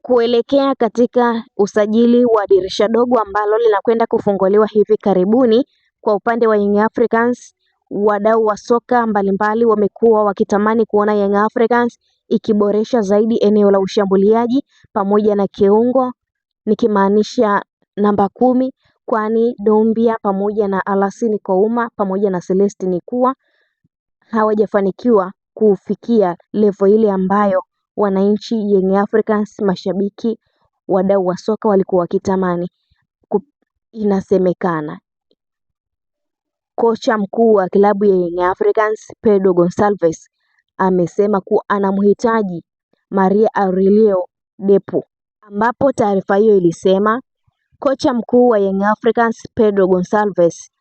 Kuelekea katika usajili wa dirisha dogo ambalo linakwenda kufunguliwa hivi karibuni, kwa upande wa Young Africans, wadau wa soka mbalimbali wamekuwa wakitamani kuona Young Africans ikiboresha zaidi eneo la ushambuliaji pamoja na kiungo, nikimaanisha namba 10, kwani Dombia pamoja na Alasini Kouma pamoja na Celestine Kuwa hawajafanikiwa kufikia level ile ambayo wananchi Young Africans, mashabiki, wadau wa soka walikuwa wakitamani. Inasemekana kocha mkuu wa klabu ya Young Africans Pedro Gonçalves amesema kuwa anamhitaji Maria Aurelio Depu, ambapo taarifa hiyo ilisema kocha mkuu wa Young Africans Pedro Gonçalves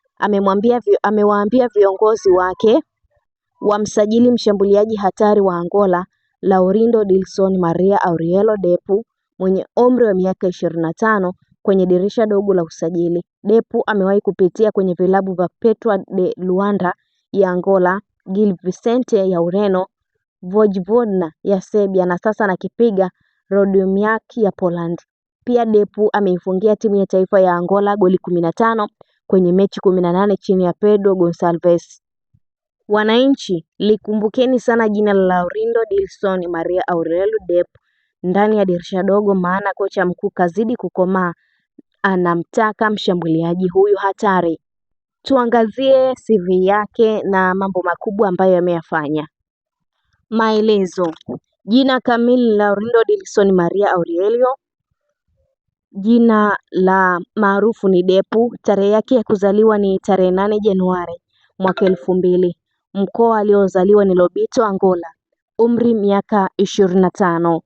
amewaambia viongozi wake wamsajili mshambuliaji hatari wa Angola Laurindo Dilson Maria Aurelio Depu mwenye umri wa miaka 25 kwenye dirisha dogo la usajili. Depu amewahi kupitia kwenye vilabu vya Petro de Luanda ya Angola, Gil Vicente ya Ureno, Vojvodina ya Serbia na sasa anakipiga Radomiak ya Poland. Pia Depu ameifungia timu ya taifa ya Angola goli 15 kwenye mechi 18 chini ya Pedro Gonçalves. Wananchi, likumbukeni sana jina la Laurindo Dilson Maria Aurelio Depu ndani ya dirisha dogo, maana kocha mkuu kazidi kukomaa, anamtaka mshambuliaji huyu hatari. Tuangazie CV yake na mambo makubwa ambayo ameyafanya. Maelezo. Jina kamili Laurindo Dilson Maria Aurelio, jina la maarufu ni Depu. Tarehe yake ya kuzaliwa ni tarehe 8 Januari mwaka 2000. Mkoa aliozaliwa ni Lobito, Angola. Umri miaka 25.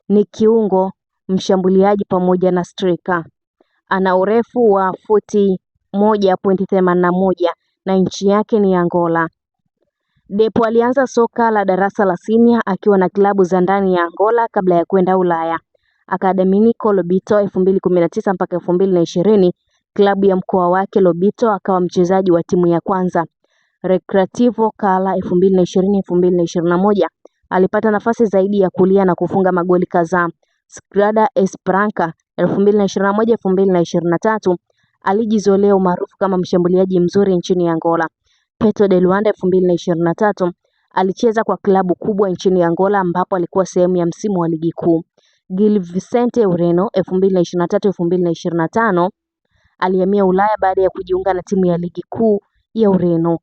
Ni kiungo, mshambuliaji pamoja na striker. Ana urefu wa futi 1.81 na nchi yake ni Angola. Depu alianza soka la darasa la senior akiwa na klabu za ndani ya Angola kabla ya kwenda Ulaya. Académico Lobito 2019 mpaka 2020, klabu ya mkoa wake Lobito, akawa mchezaji wa timu ya kwanza. Recreativo Kala 2020-2021 alipata nafasi zaidi ya kulia na kufunga magoli kadhaa. Sgrada Esperanca 2021-2023 alijizolea umaarufu kama mshambuliaji mzuri nchini Angola. Petro de Luanda 2023 alicheza kwa klabu kubwa nchini Angola ambapo alikuwa sehemu ya msimu wa ligi kuu. Gil Vicente Ureno 2023-2025 alihamia Ulaya baada ya kujiunga na timu ya ligi kuu ya Ureno.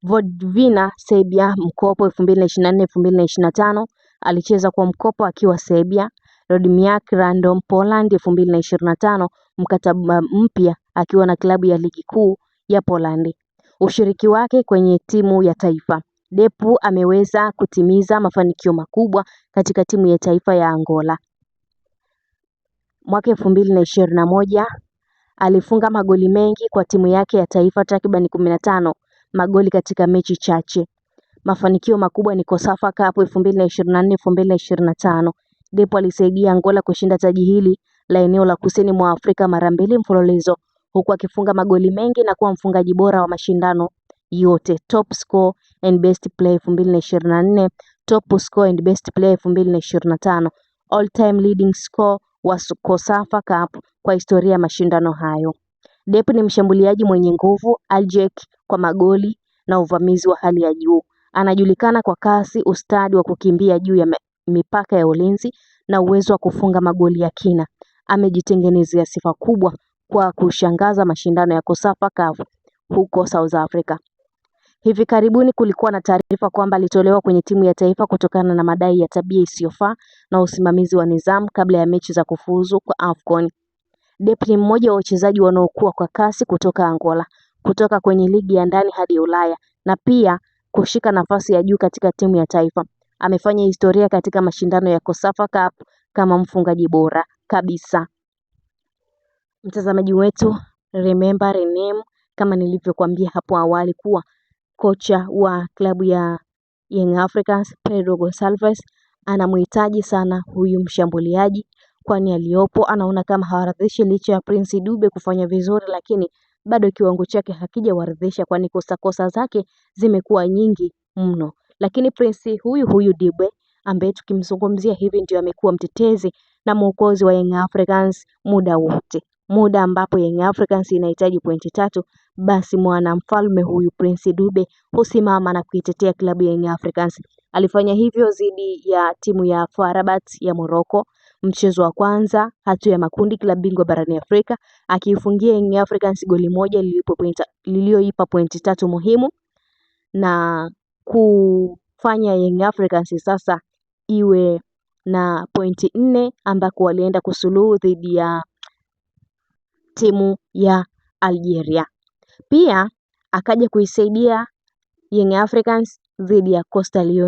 Vojvodina Serbia mkopo 2024-2025 alicheza kwa mkopo akiwa Serbia. Radomiak Random Poland 2025 mkataba mpya akiwa na klabu ya ligi kuu ya Poland. Ushiriki wake kwenye timu ya taifa. Depu ameweza kutimiza mafanikio makubwa katika timu ya taifa ya Angola. Mwaka 2021 alifunga magoli mengi kwa timu yake ya taifa, takriban 15 magoli katika mechi chache. Mafanikio makubwa ni Kosafa Cup 2024-2025. Depu alisaidia Angola kushinda taji hili la eneo la kusini mwa Afrika mara 2 mfululizo, huku akifunga magoli mengi na kuwa mfungaji bora wa mashindano yote. Top score and best player 2024, top score and best player 2025, all time leading score wa Kosafa Cup kwa historia ya mashindano hayo. Depu ni mshambuliaji mwenye nguvu, aljek kwa magoli na uvamizi wa hali ya juu. Anajulikana kwa kasi, ustadi wa kukimbia juu ya mipaka ya ulinzi na uwezo wa kufunga magoli ya kina. Amejitengenezea sifa kubwa kwa kushangaza mashindano ya Kosafa Cup huko South Africa. Hivi karibuni kulikuwa na taarifa kwamba alitolewa kwenye timu ya taifa kutokana na madai ya tabia isiyofaa na usimamizi wa nidhamu kabla ya mechi za kufuzu kwa AFCON. Depu ni mmoja wa wachezaji wanaokuwa kwa kasi kutoka Angola, kutoka kwenye ligi ya ndani hadi Ulaya na pia kushika nafasi ya juu katika timu ya taifa. Amefanya historia katika mashindano ya Kosafa Cup kama mfungaji bora kabisa. Mtazamaji wetu, remember rename, kama nilivyokuambia hapo awali kuwa kocha wa klabu ya Young Africans Pedro Gonçalves anamhitaji sana huyu mshambuliaji, kwani aliyopo anaona kama hawaridhishi licha ya Prince Dube kufanya vizuri, lakini bado kiwango chake hakijawaridhisha, kwani kosa zake zimekuwa nyingi mno. Lakini Prince huyu Dube ambaye tukimzungumzia hivi ndio amekuwa mtetezi na mwokozi wa Young Africans muda wote. Muda ambapo Young Africans inahitaji pointi 3, basi mwanamfalme huyu Prince Dube husimama na kuitetea klabu ya Young Africans. Alifanya hivyo dhidi ya timu ya FAR Rabat ya Morocco, mchezo wa kwanza hatua ya makundi klabu bingwa barani Afrika, akiifungia Young Africans goli moja liliyoipa pointi 3 muhimu na kufanya Young Africans sasa iwe na pointi 4 ambako walienda kusuluhu dhidi ya timu ya Algeria. Pia akaja kuisaidia Young Africans dhidi ya Coastal Union.